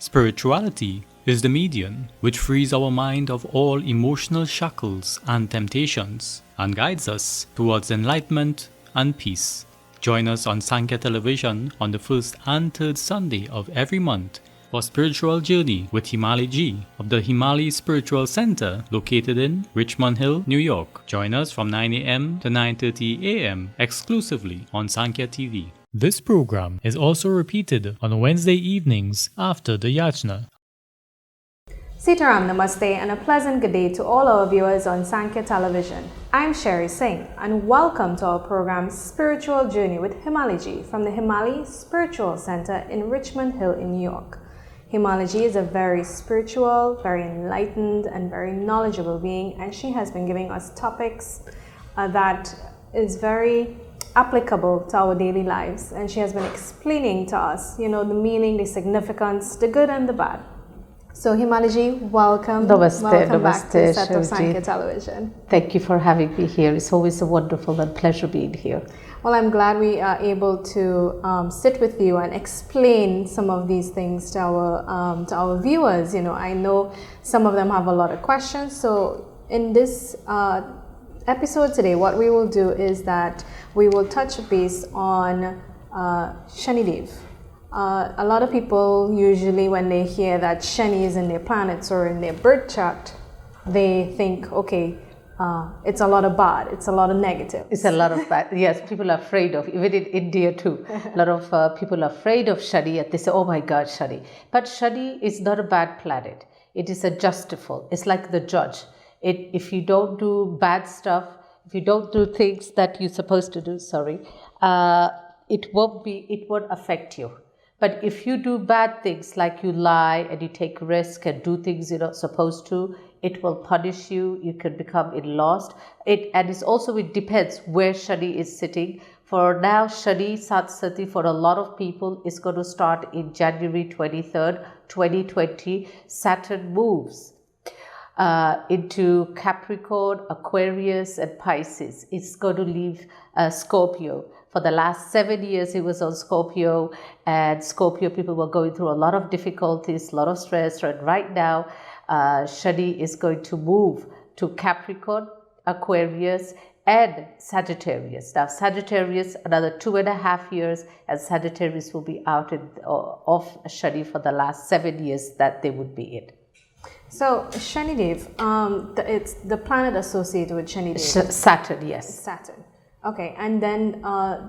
Spirituality is the medium which frees our mind of all emotional shackles and temptations and guides us towards enlightenment and peace. Join us on Sankhya television on the first and third Sunday of every month for Spiritual Journey with Himali Ji of the Himali Spiritual Center located in Richmond Hill, New York. Join us from 9 a.m. to 9:30 a.m. exclusively on Sankhya TV. This program is also repeated on Wednesday evenings after the Yajna. Sitaram Namaste and a pleasant good day to all our viewers on Sankhya Television. I'm Sherry Singh and welcome to our program Spiritual Journey with Himali Ji from the Himali Spiritual Center in Richmond Hill in New York. Himali Ji is a very spiritual, very enlightened and very knowledgeable being, and she has been giving us topics that is very applicable to our daily lives, and she has been explaining to us, the meaning, the significance, the good and the bad. So Himali Ji, welcome. Namaste, back to the set of Shani. Sankhya Television. Thank you for having me here. It's always a wonderful and pleasure being here. Well, I'm glad we are able to sit with you and explain some of these things to our viewers. I know some of them have a lot of questions. So in this episode today, what we will do is that we will touch base on Shani Dev. A lot of people usually, when they hear that Shani is in their planets or in their birth chart, they think, okay, it's a lot of bad, it's a lot of negative. It's a lot of bad. Yes, people are afraid of, even in India too. A lot of people are afraid of Shani, and they say, oh my God, Shani. But Shani is not a bad planet. It is a justiful. It's like the judge. If you don't do bad stuff, if you don't do things that you're supposed to do, it won't affect you. But if you do bad things, like you lie and you take risk and do things you're not supposed to, it will punish you. You could become lost. It depends where Shani is sitting. For now, Shani Satsati for a lot of people is going to start in January 23rd, 2020. Saturn moves into Capricorn, Aquarius and Pisces. It's going to leave Scorpio. For the last 7 years, it was on Scorpio, and Scorpio people were going through a lot of difficulties, a lot of stress. And right now, Shani is going to move to Capricorn, Aquarius and Sagittarius. Now, Sagittarius, another 2.5 years, and Sagittarius will be out of Shani for the last 7 years that they would be in. So, Shani Dev, it's the planet associated with Shani Dev. Saturn, yes. Saturn. Okay, and then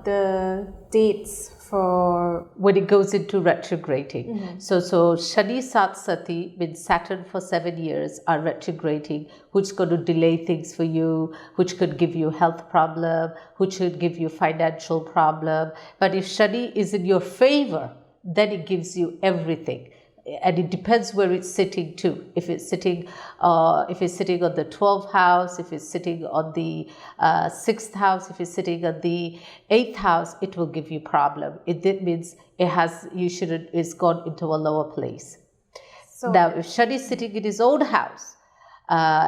the dates for when it goes into retrograding. Mm-hmm. So Shani Satsati means Saturn for 7 years are retrograding, which is going to delay things for you, which could give you health problem, which could give you financial problem. But if Shani is in your favor, then it gives you everything. And it depends where it's sitting too. If it's sitting on the 12th house, if it's sitting on the 6th house, if it's sitting on the 8th house, it will give you problem. That means it's gone into a lower place. So now, if Shani is sitting in his own house,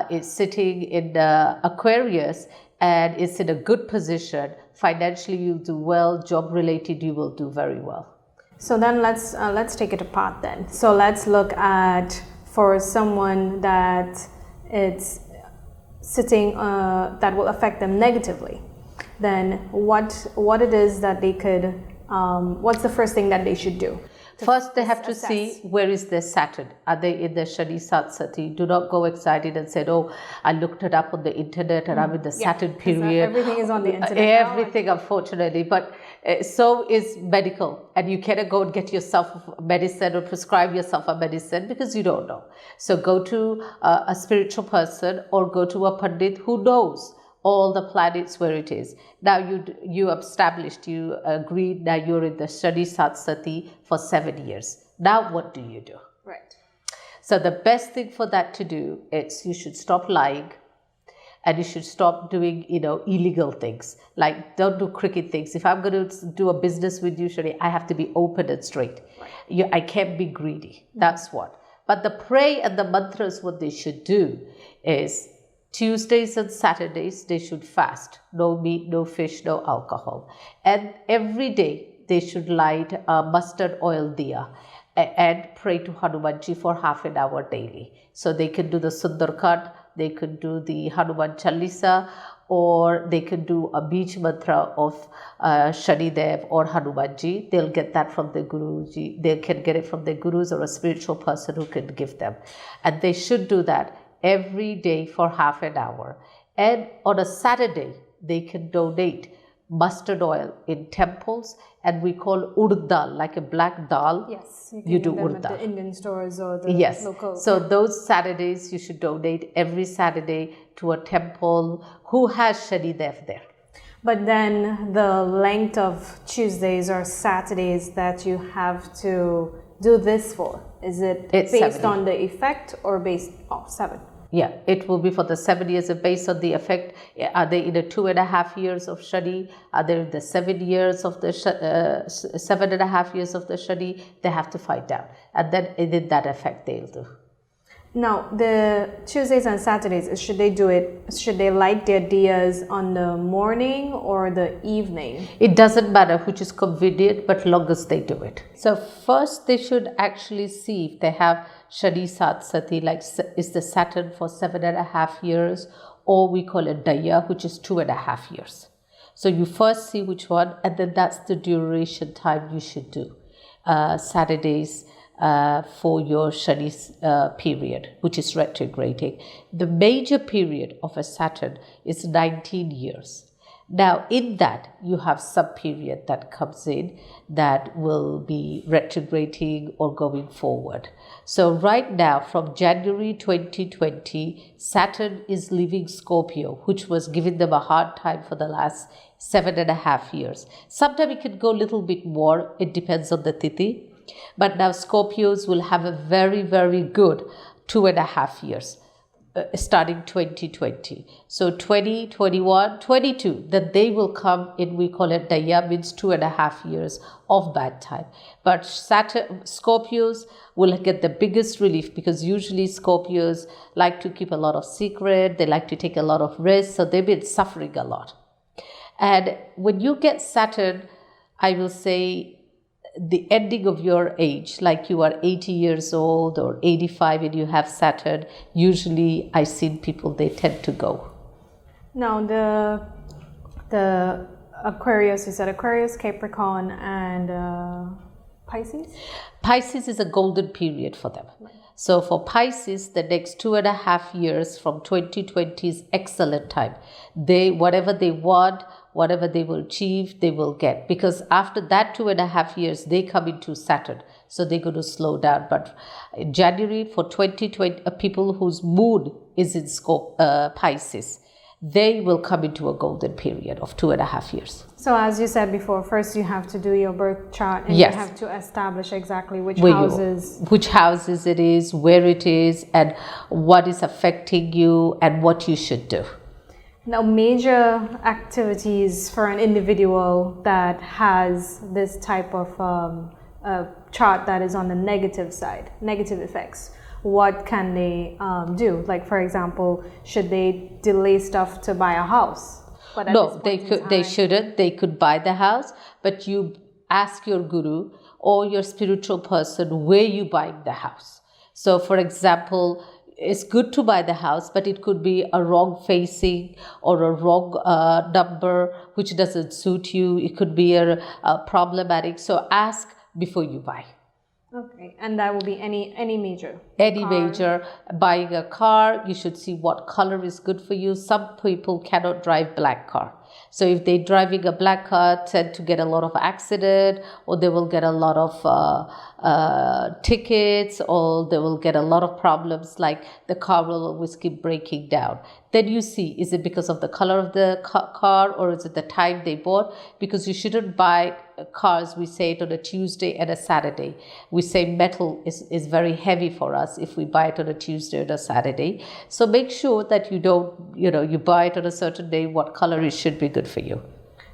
it's sitting in Aquarius and it's in a good position, financially you'll do well, job related you will do very well. So then let's take it apart then. So let's look at, for someone that it's sitting that will affect them negatively, then what it is that they could, what's the first thing that they should do? First, they have to see where is their Saturn. Are they in the Shani Satsati? Do not go excited and say, oh, I looked it up on the internet and I'm in the Saturn period. Everything is on the internet. Everything, unfortunately. But so is medical. And you cannot go and get yourself medicine or prescribe yourself a medicine because you don't know. So go to a spiritual person or go to a Pandit who knows all the planets where it is. Now you established, you agreed, now you're in the Shani Satsati for 7 years. Now what do you do? Right. So the best thing for that to do is you should stop lying and you should stop doing, illegal things. Like don't do crooked things. If I'm going to do a business with you, Shani, I have to be open and straight. Right. I can't be greedy. That's what. But the pray and the mantras, what they should do is Tuesdays and Saturdays, they should fast. No meat, no fish, no alcohol. And every day, they should light a mustard oil diya. and pray to Hanumanji for half an hour daily. So they can do the Sundarkand, they could do the Hanuman Chalisa, or they could do a beach mantra of Shani Dev or Hanumanji. They'll get that from the Guruji. They can get it from their gurus or a spiritual person who can give them. And they should do that every day for half an hour. And on a Saturday, they can donate mustard oil in temples, and we call urd dal, like a black dal. Yes, you do get them urd at dal. the Indian stores or the Yes. local. So those Saturdays you should donate every Saturday to a temple who has Shani Dev there. But then the length of Tuesdays or Saturdays that you have to do this for, is it It's based 70. on the effect or based on 7? Yeah, it will be for the 7 years based on the effect. Are they in the 2.5 years of Shani? Are they in the 7 years of the 7.5 years of the Shani? They have to find out. And then in that effect they'll do. Now, the Tuesdays and Saturdays, should they light their diyas on the morning or the evening? It doesn't matter which is convenient, but long as they do it. So first they should actually see if they have Shani Sat Sati, like is the Saturn for 7.5 years, or we call it Daya, which is 2.5 years. So you first see which one, and then that's the duration time you should do. Saturdays for your Shani period, which is retrograding. The major period of a Saturn is 19 years. Now, in that, you have some period that comes in that will be retrograding or going forward. So right now, from January 2020, Saturn is leaving Scorpio, which was giving them a hard time for the last 7.5 years. Sometimes it can go a little bit more. It depends on the tithi. But now Scorpios will have a very, very good 2.5 years. Starting 2020. So 20, 21, 22, then they will come in, we call it Daya, means 2.5 years of bad time. But Scorpios will get the biggest relief, because usually Scorpios like to keep a lot of secret, they like to take a lot of risks, so they've been suffering a lot. And when you get Saturn, I will say, the ending of your age, like you are 80 years old or 85 and you have Saturn, usually I've seen people, they tend to go. Now, the Aquarius, you said Aquarius, Capricorn, and Pisces? Pisces is a golden period for them. So for Pisces, the next 2.5 years from 2020 is excellent time. Whatever they want, whatever they will achieve, they will get. Because after that 2.5 years, they come into Saturn. So they're going to slow down. But in January for 2020, people whose moon is in Pisces, they will come into a golden period of 2.5 years. So as you said before, first you have to do your birth chart, and Yes. you have to establish exactly which which houses it is, where it is, and what is affecting you, and what you should do. Now, major activities for an individual that has this type of chart that is on the negative side, negative effects. What can they do? Like, for example, should they delay stuff to buy a house? But No, they shouldn't. They could buy the house, but you ask your guru or your spiritual person where you buying the house. So, for example, it's good to buy the house, but it could be a wrong facing or a wrong number which doesn't suit you. It could be a problematic. So ask before you buy. Okay, and that will be any major. Major. Buying a car, you should see what color is good for you. Some people cannot drive black car. So if they're driving a black car, tend to get a lot of accident, or they will get a lot of tickets, or they will get a lot of problems, like the car will always keep breaking down. Then you see, is it because of the color of the car, or is it the time they bought? Because you shouldn't buy cars, we say it on a Tuesday and a Saturday. We say metal is very heavy for us if we buy it on a Tuesday or a Saturday. So make sure that you don't, you buy it on a certain day, what color it should be good for you.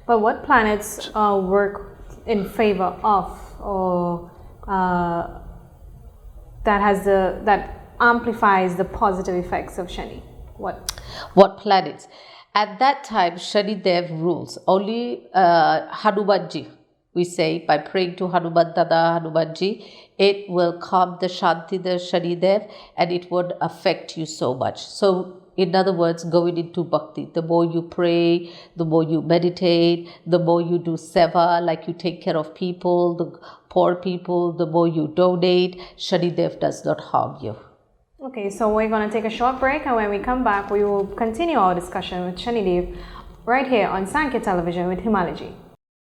But what planets work in favor of, or that amplifies the positive effects of Shani? What planets? At that time, Shani Dev rules. Only Hanumanji We say by praying to Hanuman Dada, Hanumanji, it will calm the Shanti, the Shani Dev, and it won't affect you so much. So, in other words, going into bhakti, the more you pray, the more you meditate, the more you do seva, like you take care of people, the poor people, the more you donate, Shani Dev does not harm you. Okay, so we're going to take a short break, and when we come back, we will continue our discussion with Shani Dev right here on Sankhya Television with Himali.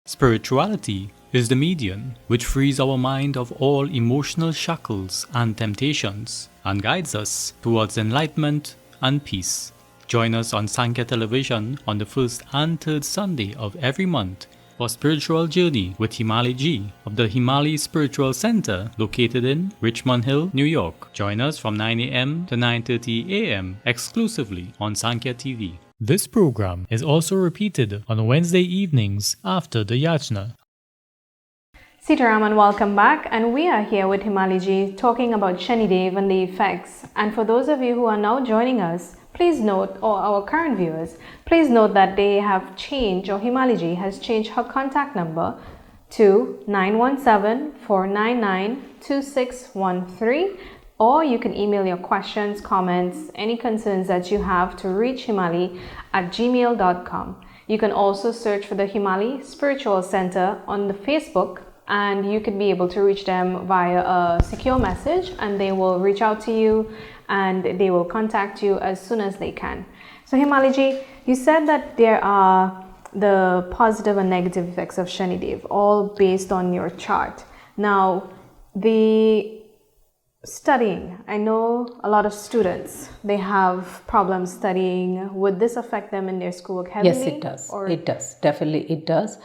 Spirituality is the medium which frees our mind of all emotional shackles and temptations and guides us towards enlightenment and peace. Join us on Sankhya Television on the first and third Sunday of every month for Spiritual Journey with Himali Ji of the Himali Spiritual Center located in Richmond Hill, New York. Join us from 9 a.m. to 9:30 a.m. exclusively on Sankhya TV. This program is also repeated on Wednesday evenings after the Yajna. Sitaram, and welcome back, and we are here with Himali Ji talking about Shani Dev and the effects. And for those of you who are now joining us, please note, or our current viewers, please note that they have changed, or Himali Ji has changed her contact number to 917-499-2613, or you can email your questions, comments, any concerns that you have to reach Himali at gmail.com. You can also search for the Himali Spiritual Center on the Facebook, and you could be able to reach them via a secure message, and they will reach out to you and they will contact you as soon as they can. So Himali Ji, you said that there are the positive and negative effects of Shani Dev, all based on your chart. Now, the studying, I know a lot of students, they have problems studying. Would this affect them in their schoolwork heavily? Yes, it does. It does. Definitely it does.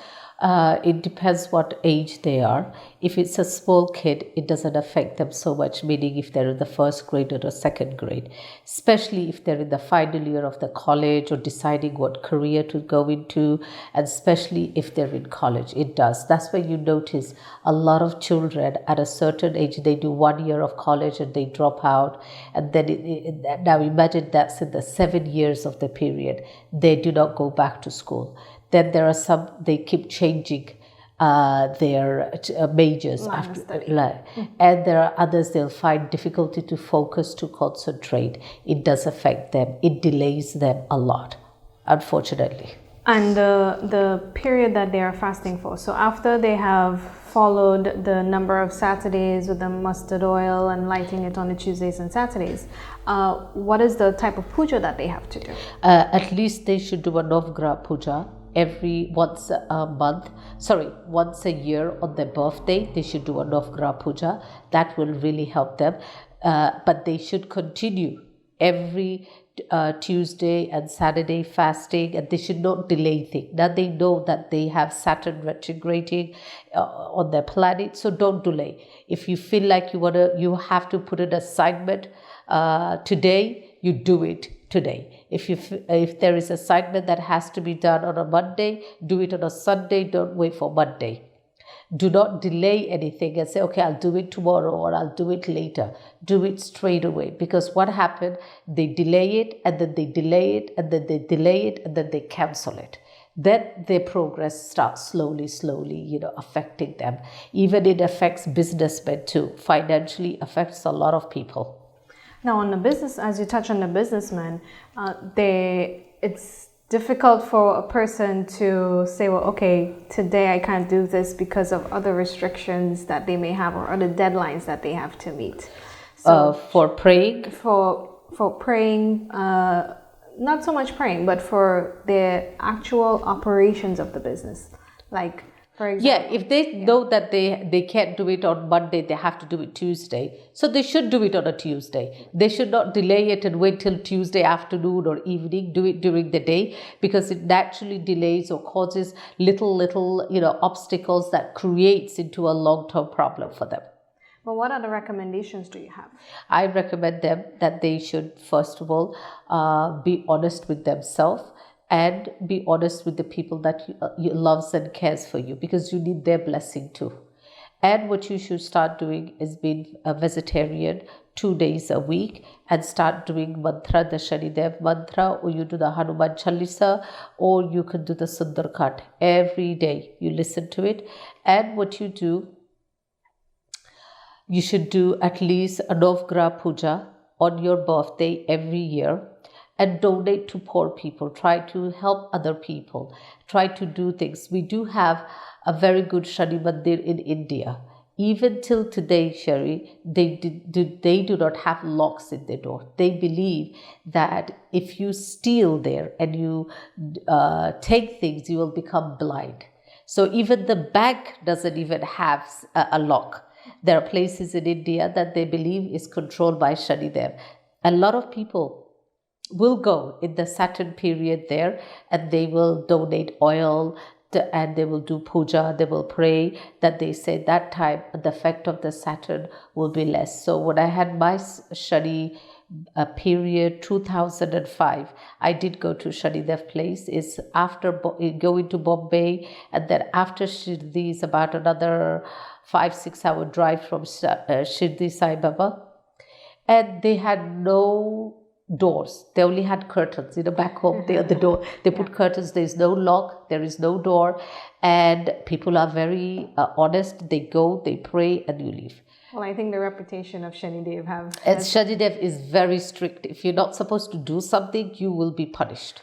It depends what age they are. If it's a small kid, it doesn't affect them so much, meaning if they're in the first grade or the second grade, especially if they're in the final year of the college or deciding what career to go into, and especially if they're in college, it does. That's why you notice a lot of children at a certain age, they do 1 year of college and they drop out. And then now imagine that's in the 7 years of the period, they do not go back to school. Then there are some, they keep changing their majors after, and there are others, they'll find difficulty to focus, to concentrate. It does affect them. It delays them a lot, unfortunately. And the period that they are fasting for, so after they have followed the number of Saturdays with the mustard oil and lighting it on the Tuesdays and Saturdays, what is the type of puja that they have to do? At least they should do a Navgraha puja once a year on their birthday. They should do a Navgraha puja. That will really help them. But they should continue every Tuesday and Saturday fasting, and they should not delay things. Now they know that they have Saturn retrograding on their planet, so don't delay. If you feel like you have to put an assignment today, you do it today. If there is assignment that has to be done on a Monday, do it on a Sunday. Don't wait for Monday. Do not delay anything and say, okay, I'll do it tomorrow or I'll do it later. Do it straight away. Because what happened, they delay it and then they delay it and then they delay it and then they cancel it. Then their progress starts slowly, affecting them. Even it affects businessmen too. Financially affects a lot of people. Now on the business, as you touch on the businessmen, it's difficult for a person to say, well, okay, today I can't do this because of other restrictions that they may have or other deadlines that they have to meet. So for praying? For praying, not so much praying, but for the actual operations of the business. Like, for example, if they know that they can't do it on Monday, they have to do it Tuesday. So they should do it on a Tuesday. They should not delay it and wait till Tuesday afternoon or evening. Do it during the day, because it naturally delays or causes little obstacles that creates into a long-term problem for them. But what other recommendations do you have? I recommend them that they should, first of all, be honest with themselves. And be honest with the people that you loves and cares for you, because you need their blessing too. And what you should start doing is being a vegetarian 2 days a week, and start doing mantra, the Shani Dev mantra, or you do the Hanuman Chalisa, or you can do the Sundarkand every day. You listen to it. And what you do, you should do at least a Navgraha Puja on your birthday every year, and donate to poor people. Try to help other people. Try to do things. We do have a very good Shani Mandir in India. Even till today, Sherry, they do not have locks in their door. They believe that if you steal there and you take things, you will become blind. So even the bank doesn't even have a lock. There are places in India that they believe is controlled by Shani Dev. A lot of people will go in the Saturn period there, and they will donate oil, and they will do puja, they will pray, that they say that time the effect of the Saturn will be less. So when I had my Shani period 2005, I did go to Shani Dev place. Is after going to Bombay, and then after Shirdi is about another 5-6 hour drive from Shirdi Sai Baba, and they had no doors. They only had curtains. Back home, the door, they put curtains. There is no lock. There is no door. And people are very honest. They go, they pray, and you leave. Well, I think the reputation of Shani Dev And Shani Dev is very strict. If you're not supposed to do something, you will be punished.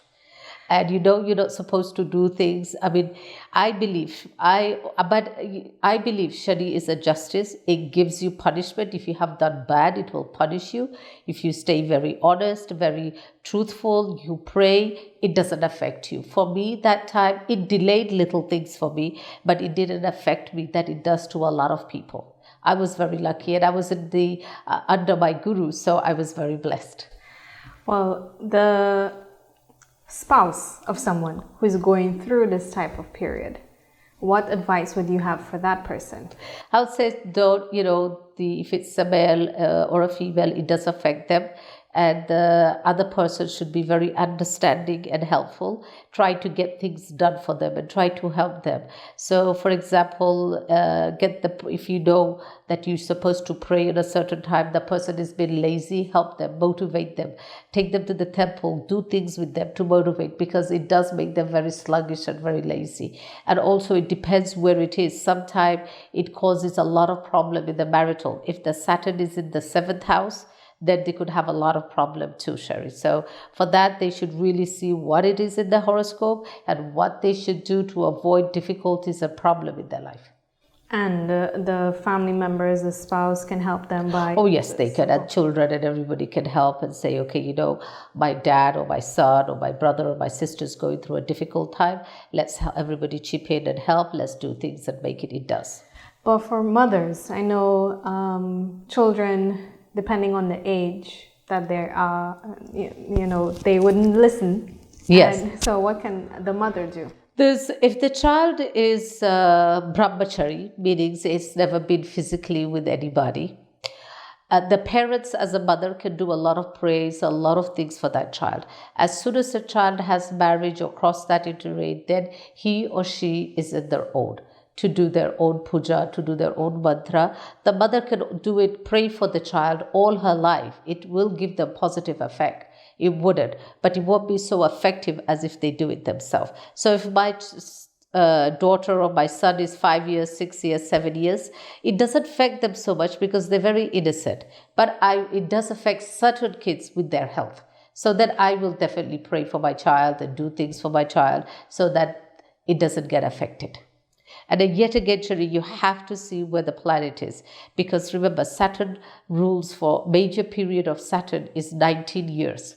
And you're not supposed to do things. I mean, I believe Shani is a justice. It gives you punishment. If you have done bad, it will punish you. If you stay very honest, very truthful, you pray, it doesn't affect you. For me, that time, it delayed little things for me, but it didn't affect me that it does to a lot of people. I was very lucky, and I was in the under my guru, so I was very blessed. Well, the spouse of someone who is going through this type of period, what advice would you have for that person? I would say, don't, if it's a male or a female, it does affect them. And the other person should be very understanding and helpful. Try to get things done for them and try to help them. So, for example, if you know that you're supposed to pray at a certain time, the person has been lazy, help them, motivate them, take them to the temple, do things with them to motivate, because it does make them very sluggish and very lazy. And also, it depends where it is. Sometimes it causes a lot of problem in the marital. If the Saturn is in the 7th house, then they could have a lot of problem too, Sherry. So for that, they should really see what it is in the horoscope and what they should do to avoid difficulties and problem in their life. And the family members, the spouse can help them by... Oh, yes, they can. And children and everybody can help and say, okay, my dad or my son or my brother or my sister is going through a difficult time. Let's everybody chip in and help. Let's do things and make it. It does. But for mothers, I know children, depending on the age that they are, they wouldn't listen. Yes. And so what can the mother do? If the child is brahmachari, meaning it's never been physically with anybody, the parents as a mother can do a lot of praise, a lot of things for that child. As soon as the child has marriage or crossed that interrate, then he or she is in their own. To do their own puja, to do their own mantra. The mother can do it, pray for the child all her life. It will give them positive effect. It wouldn't, but it won't be so effective as if they do it themselves. So if my daughter or my son is 5 years, 6 years, 7 years, it doesn't affect them so much because they're very innocent. But it does affect certain kids with their health. So that I will definitely pray for my child and do things for my child so that it doesn't get affected. And then yet again, Shari, you have to see where the planet is. Because remember, Saturn rules for major period of Saturn is 19 years.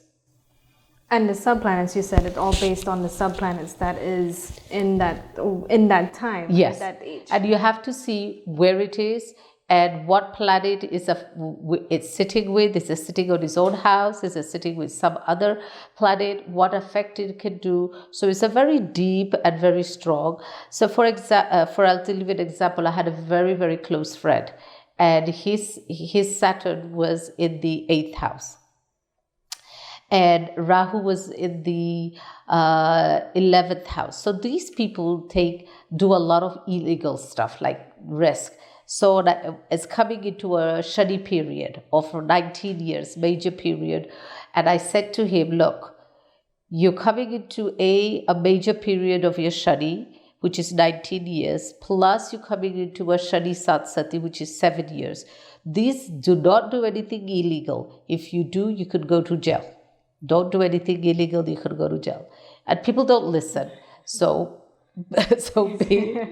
And the subplanets, you said, it's all based on the subplanets that is in that time, yes, that age. And you have to see where it is and what planet it's sitting with. Is it sitting on its own house? Is it sitting with some other planet? What effect it can do? So it's a very deep and very strong. So I'll give you an example. I had a very, very close friend, and his Saturn was in the 8th house. And Rahu was in the 11th house. So these people do a lot of illegal stuff like risk. So that is coming into a Shani period of 19 years, major period. And I said to him, look, you're coming into a major period of your Shani, which is 19 years, plus you're coming into a Shani Satsati, which is 7 years. These do not do anything illegal. If you do, you could go to jail. Don't do anything illegal, you could go to jail. And people don't listen. So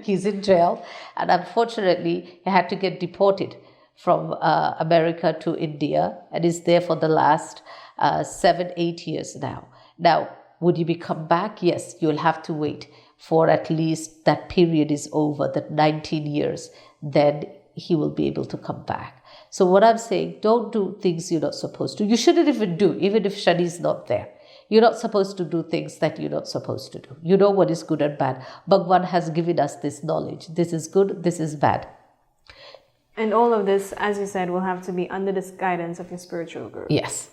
he's in jail, and unfortunately he had to get deported from America to India, and is there for the last 7-8 years now. Now, would he come back? Yes, you'll have to wait for at least that period is over, that 19 years, then he will be able to come back. So what I'm saying, don't do things you're not supposed to. You shouldn't even do, even if Shani is not there. You're not supposed to do things that you're not supposed to do. You know what is good and bad. Bhagwan has given us this knowledge. This is good, this is bad. And all of this, as you said, will have to be under this guidance of your spiritual guru. Yes.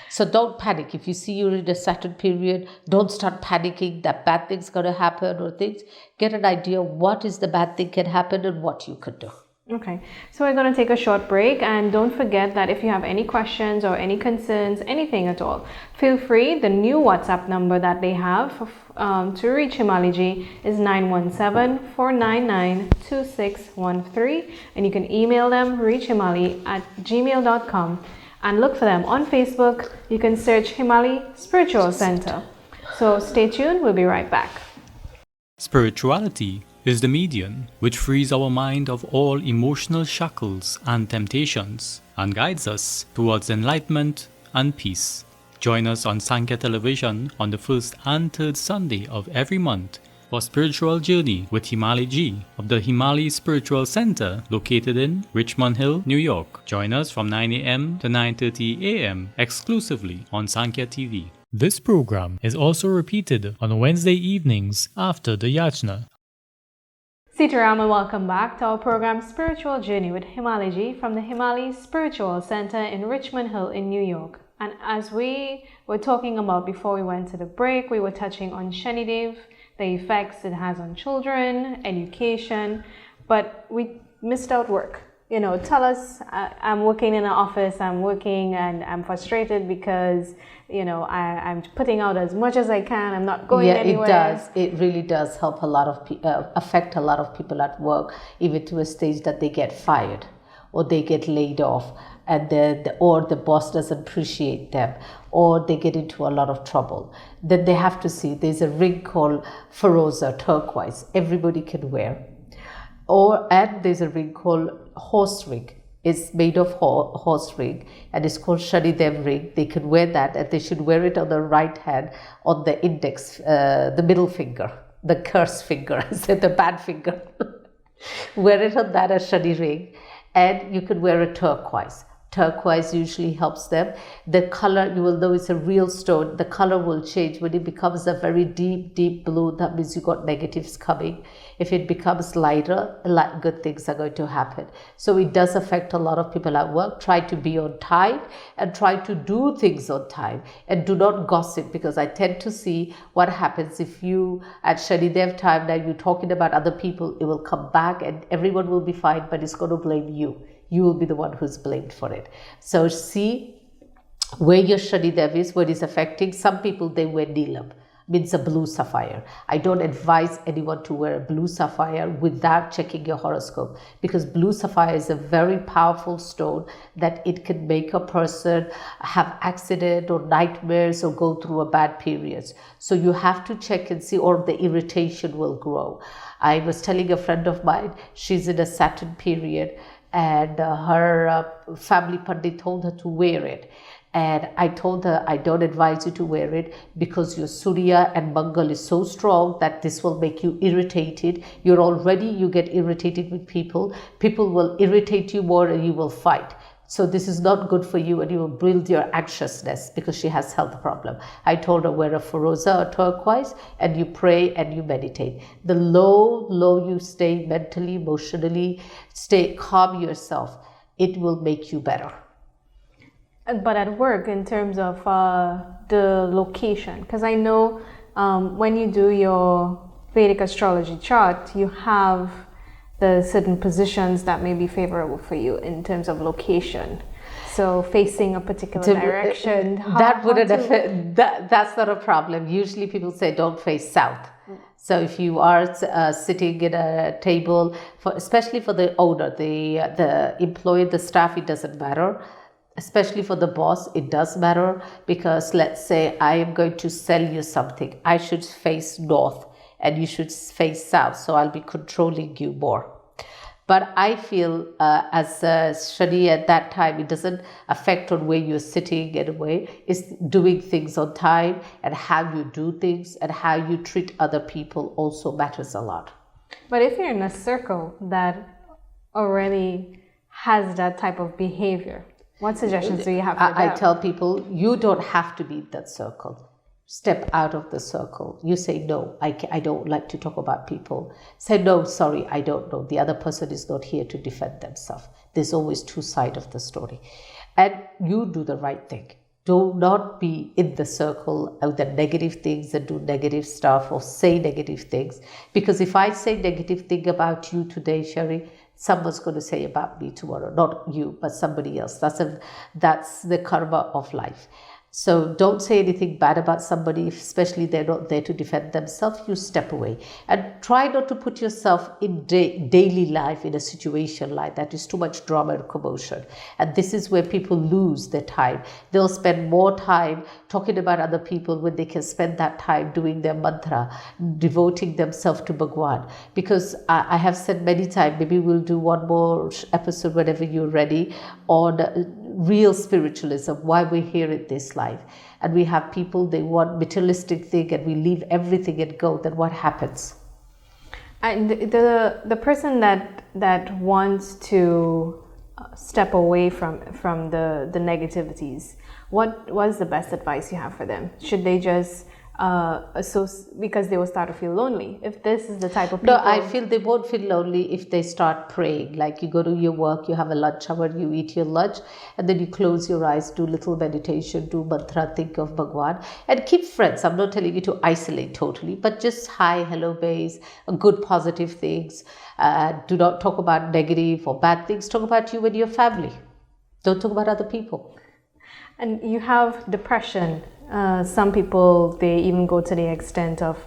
So don't panic. If you see you're in a Saturn period, don't start panicking that bad things going to happen or things. Get an idea what is the bad thing can happen and what you could do. Okay, so we're going to take a short break, and don't forget that if you have any questions or any concerns, anything at all, feel free. The new WhatsApp number that they have to reach Himali Ji is 917-499-2613, and you can email them reachhimali@gmail.com, and look for them on Facebook. You can search Himali Spiritual Center. So stay tuned, we'll be right back. Spirituality is the medium which frees our mind of all emotional shackles and temptations and guides us towards enlightenment and peace. Join us on Sankhya Television on the first and third Sunday of every month for Spiritual Journey with Himali Ji of the Himali Spiritual Center located in Richmond Hill, New York. Join us from 9 a.m. to 9:30 a.m. exclusively on Sankhya TV. This program is also repeated on Wednesday evenings after the Yajna. Sitaram, and welcome back to our program Spiritual Journey with Himali Ji from the Himali Spiritual Center in Richmond Hill in New York. And as we were talking about before we went to the break, we were touching on Shani Dev, the effects it has on children, education, but we missed out work. You know, tell us, I'm working in an office, I'm working and I'm frustrated because, you know, I'm putting out as much as I can, I'm not going anywhere. Yeah, it does. It really does help a lot of affect a lot of people at work, even to a stage that they get fired or they get laid off, and or the boss doesn't appreciate them, or they get into a lot of trouble. Then they have to see there's a ring called Feroza, turquoise, everybody can wear. And there's a ring called horse ring. It's made of horse ring, and it's called Shani Dev ring. They can wear that, and they should wear it on the right hand, on the index, the middle finger, the curse finger, instead the bad finger. Wear it on that as Shani ring, and you can wear a turquoise. Turquoise usually helps them. The color, you will know it's a real stone. The color will change. When it becomes a very deep, deep blue, that means you got negatives coming. If it becomes lighter, good things are going to happen. So it does affect a lot of people at work. Try to be on time and try to do things on time, and do not gossip, because I tend to see what happens if you at Shani Dev time now you're talking about other people, it will come back and everyone will be fine, but it's going to blame you. You will be the one who's blamed for it. So see where your Shani Dev is, what is affecting. Some people, they wear Neelam, means a blue sapphire. I don't advise anyone to wear a blue sapphire without checking your horoscope, because blue sapphire is a very powerful stone that it can make a person have accident or nightmares or go through a bad periods. So you have to check and see, or the irritation will grow. I was telling a friend of mine, she's in a Saturn period, and her family pandit told her to wear it. And I told her, I don't advise you to wear it, because your Surya and Mangal is so strong that this will make you irritated. You get irritated with people. People will irritate you more and you will fight. So this is not good for you, and you will build your anxiousness, because she has health problem. I told her, wear a Feroza or turquoise, and you pray and you meditate. The low you stay mentally, emotionally, calm yourself. It will make you better. But at work, in terms of the location, because I know when you do your Vedic astrology chart, you have the certain positions that may be favorable for you in terms of location. So facing a particular direction. That's not a problem. Usually people say don't face south. So if you are sitting at a table, especially for the owner, the employee, the staff, it doesn't matter. Especially for the boss, it does matter, because let's say I am going to sell you something. I should face north and you should face south. So I'll be controlling you more. But I feel as Shani at that time, it doesn't affect on where you're sitting in a way. It's doing things on time, and how you do things and how you treat other people also matters a lot. But if you're in a circle that already has that type of behavior, what suggestions do you have for them? I tell people, you don't have to be in that circle. Step out of the circle. You say, no, I don't like to talk about people. Say, no, sorry, I don't know. The other person is not here to defend themselves. There's always two sides of the story. And you do the right thing. Do not be in the circle of the negative things and do negative stuff or say negative things. Because if I say negative thing about you today, Shari, someone's going to say about me tomorrow. Not you, but somebody else. That's the karma of life. So don't say anything bad about somebody, especially they're not there to defend themselves. You step away and try not to put yourself in daily life in a situation like that. Is too much drama and commotion. And this is where people lose their time. They'll spend more time talking about other people when they can spend that time doing their mantra, devoting themselves to Bhagwan. Because I have said many times, maybe we'll do one more episode whenever you're ready, on real spiritualism, why we're here in this life. And we have people, they want materialistic thing, and we leave everything and go. Then what happens? And the person that wants to step away from the negativities, what is the best advice you have for them? Should they just because they will start to feel lonely if this is the type of people? No, I feel they won't feel lonely if they start praying. Like you go to your work, you have a lunch hour, you eat your lunch, and then you close your eyes, do little meditation, do mantra, think of Bhagwan, and keep friends. I'm not telling you to isolate totally, but just hi, hello base, good positive things. Do not talk about negative or bad things. Talk about you and your family. Don't talk about other people. And you have depression. Some people, they even go to the extent of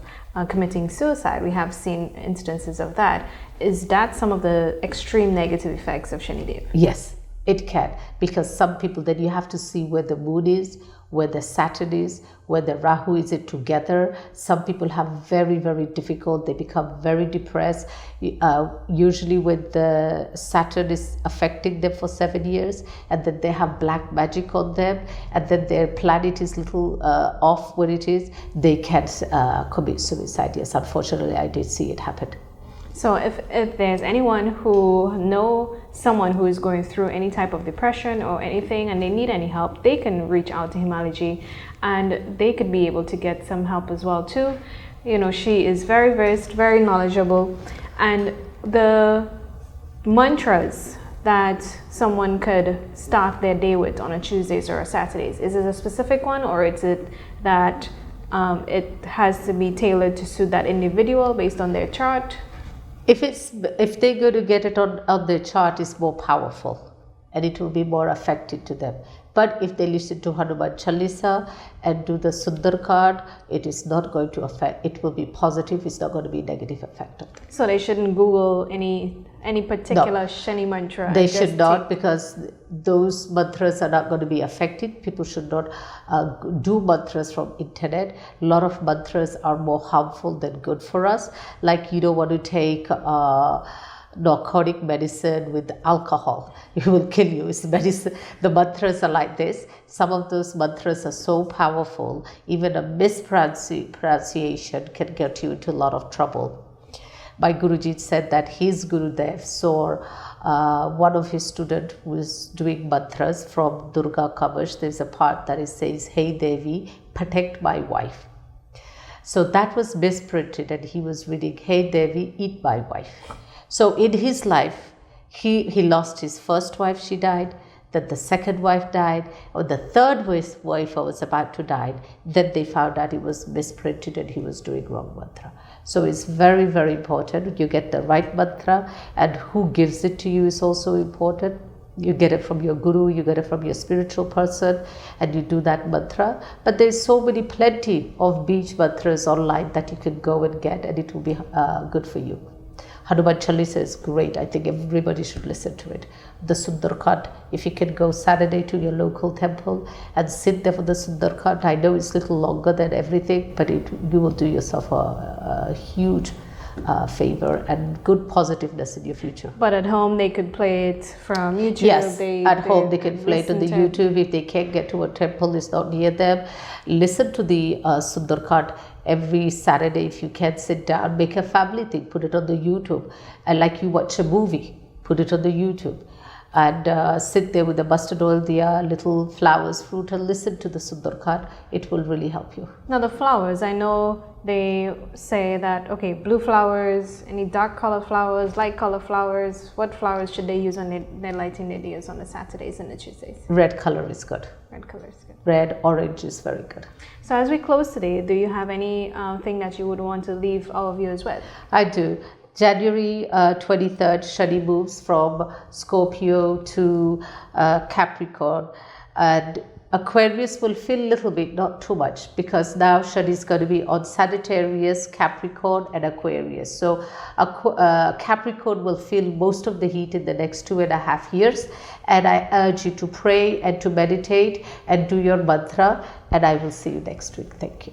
committing suicide. We have seen instances of that. Is that some of the extreme negative effects of Shani? Yes, it can. Because some people, then you have to see where the moon is, where the Saturn is, where the Rahu is it together. Some people have very, very difficult. They become very depressed. Usually when the Saturn is affecting them for 7 years, and then they have black magic on them, and then their planet is little off where it is, they can commit suicide. Yes, unfortunately, I did see it happen. So if there's anyone who know someone who is going through any type of depression or anything and they need any help, they can reach out to Himali and they could be able to get some help as well too. You know, she is very versed, very knowledgeable, and the mantras that someone could start their day with on a Tuesdays or a Saturdays, is it a specific one, or is it that it has to be tailored to suit that individual based on their chart? If they're going to get it on their chart, it's more powerful and it will be more effective to them. But if they listen to Hanuman Chalisa and do the Sundar card, it is not going to affect. It will be positive. It's not going to be negative effect. So they shouldn't Google any particular Shani mantra. They should not, because those mantras are not going to be affected. People should not do mantras from internet. A lot of mantras are more harmful than good for us. Like you don't want to take narcotic medicine with alcohol. It will kill you. It's medicine. The mantras are like this. Some of those mantras are so powerful, even a mispronunciation can get you into a lot of trouble. My Guruji said that his Gurudev saw one of his students was doing mantras from Durga Kavash. There's a part that it says, "Hey Devi, protect my wife." So that was misprinted, and he was reading, "Hey Devi, eat my wife." So in his life, he lost his first wife, she died. Then the second wife died, or the third wife was about to die. Then they found out it was misprinted and he was doing wrong mantra. So it's very, very important. You get the right mantra, and who gives it to you is also important. You get it from your guru, you get it from your spiritual person, and you do that mantra. But there's so plenty of beach mantras online that you can go and get, and it will be good for you. Hanuman Chalisa is great. I think everybody should listen to it. The Sundarkand, if you can go Saturday to your local temple and sit there for the Sundarkand. I know it's a little longer than everything, but you will do yourself a huge favor and good positiveness in your future. But at home they could play it from YouTube. Yes, at home they can play it on the YouTube. If they can't get to a temple, it's not near them. Listen to the Sundarkand every Saturday. If you can, sit down, make a family thing, put it on the YouTube. And like you watch a movie, put it on the YouTube. And sit there with the mustard oil, diya, little flowers, fruit, and listen to the Sundarkand. It will really help you. Now the flowers, I know they say that, okay, blue flowers, any dark color flowers, light color flowers, what flowers should they use on their lighting their diyas on the Saturdays and the Tuesdays? Red color is good. Red color is good. Red, orange is very good. So as we close today, do you have any thing that you would want to leave our viewers with? I do. January 23rd, Shani moves from Scorpio to Capricorn, and Aquarius will feel a little bit, not too much, because now Shani is going to be on Sagittarius, Capricorn and Aquarius. So Capricorn will feel most of the heat in the next 2.5 years, and I urge you to pray and to meditate and do your mantra, and I will see you next week. Thank you.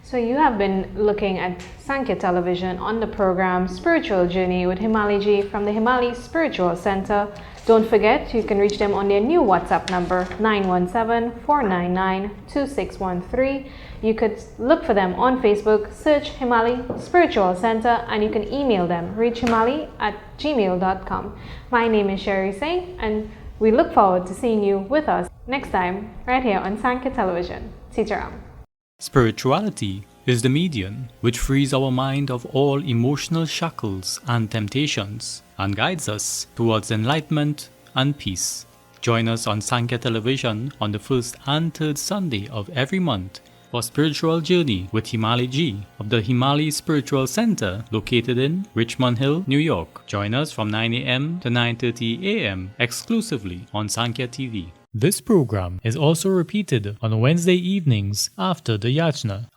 So you have been looking at Sankhya television on the program Spiritual Journey with Himali Ji from the Himali Spiritual Center. Don't forget, you can reach them on their new WhatsApp number 917-499-2613. You could look for them on Facebook, search Himali Spiritual Center, and you can email them, reachhimali@gmail.com. My name is Sherry Singh, and we look forward to seeing you with us next time right here on Sankhya television. Sitaram. Spirituality is the medium which frees our mind of all emotional shackles and temptations and guides us towards enlightenment and peace. Join us on Sankhya television on the first and third Sunday of every month for Spiritual Journey with Himali Ji of the Himali Spiritual Center located in Richmond Hill, New York. Join us from 9 a.m. to 9:30 a.m. exclusively on Sankhya TV. This program is also repeated on Wednesday evenings after the Yajna